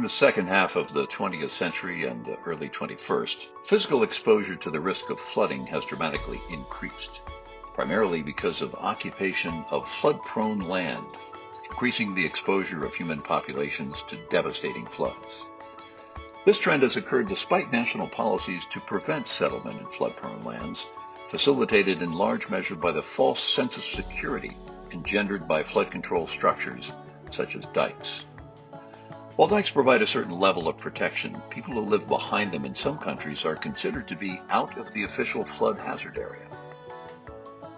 the second half of the 20th century and the early 21st, physical exposure to the risk of flooding has dramatically increased, primarily because of occupation of flood-prone land, increasing the exposure of human populations to devastating floods. This trend has occurred despite national policies to prevent settlement in flood-prone lands, facilitated in large measure by the false sense of security engendered by flood control structures such as dikes. While dikes provide a certain level of protection, people who live behind them in some countries are considered to be out of the official flood hazard area.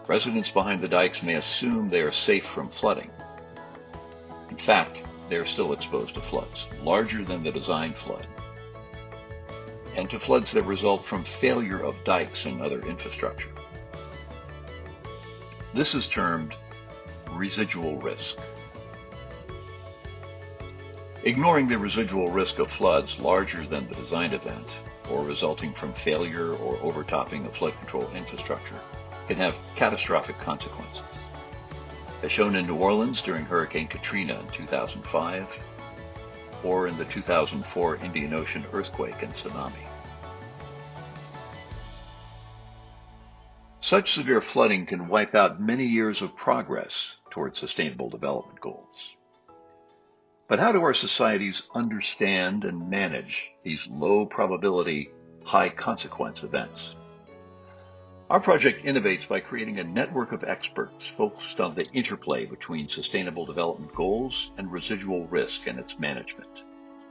Residents behind the dikes may assume they are safe from flooding. In fact, they are still exposed to floods, larger than the design flood, and to floods that result from failure of dikes and other infrastructure. This is termed residual risk. Ignoring the residual risk of floods larger than the design event, or resulting from failure or overtopping of flood control infrastructure, can have catastrophic consequences, as shown in New Orleans during Hurricane Katrina in 2005, or in the 2004 Indian Ocean earthquake and tsunami. Such severe flooding can wipe out many years of progress towards sustainable development goals. But how do our societies understand and manage these low-probability, high-consequence events? Our project innovates by creating a network of experts focused on the interplay between sustainable development goals and residual risk and its management,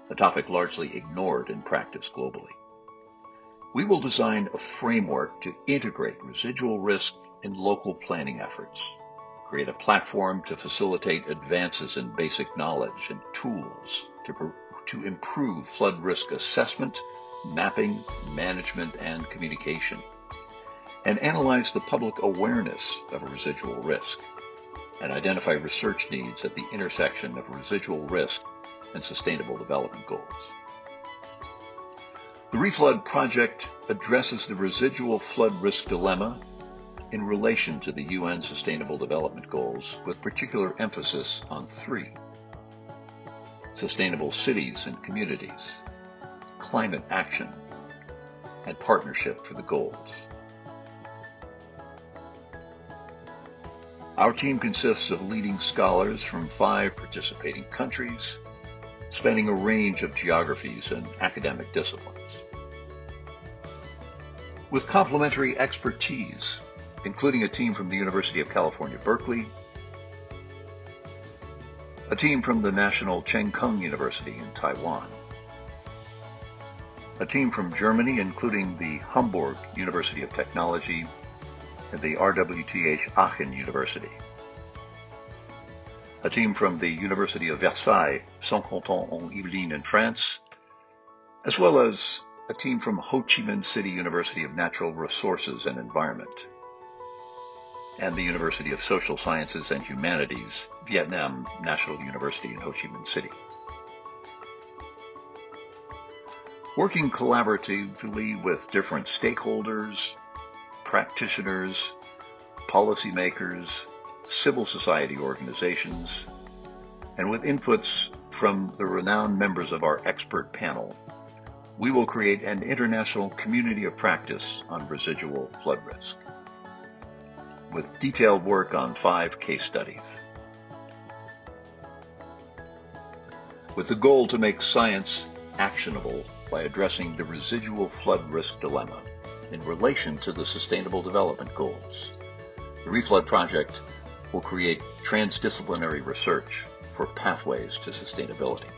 a topic largely ignored in practice globally. We will design a framework to integrate residual risk in local planning efforts, create a platform to facilitate advances in basic knowledge and tools to improve flood risk assessment, mapping, management, and communication, and analyze the public awareness of residual risk, and identify research needs at the intersection of residual risk and sustainable development goals. The RREFlood project addresses the residual flood risk dilemma in relation to the UN Sustainable Development Goals, with particular emphasis on 3: sustainable cities and communities, climate action, and partnership for the goals. Our team consists of leading scholars from 5 participating countries, spanning a range of geographies and academic disciplines. With complementary expertise, including a team from the University of California, Berkeley, a team from the National Cheng Kung University in Taiwan, a team from Germany, including the Hamburg University of Technology and the RWTH Aachen University, a team from the University of Versailles, Saint-Quentin-en-Yvelines in France, as well as a team from Ho Chi Minh City University of Natural Resources and Environment, and the University of Social Sciences and Humanities, Vietnam National University in Ho Chi Minh City. Working collaboratively with different stakeholders, practitioners, policymakers, civil society organizations, and with inputs from the renowned members of our expert panel, we will create an international community of practice on residual flood risk, with detailed work on 5 case studies, with the goal to make science actionable by addressing the residual flood risk dilemma in relation to the Sustainable Development Goals. The RREFlood project will create transdisciplinary research for pathways to sustainability.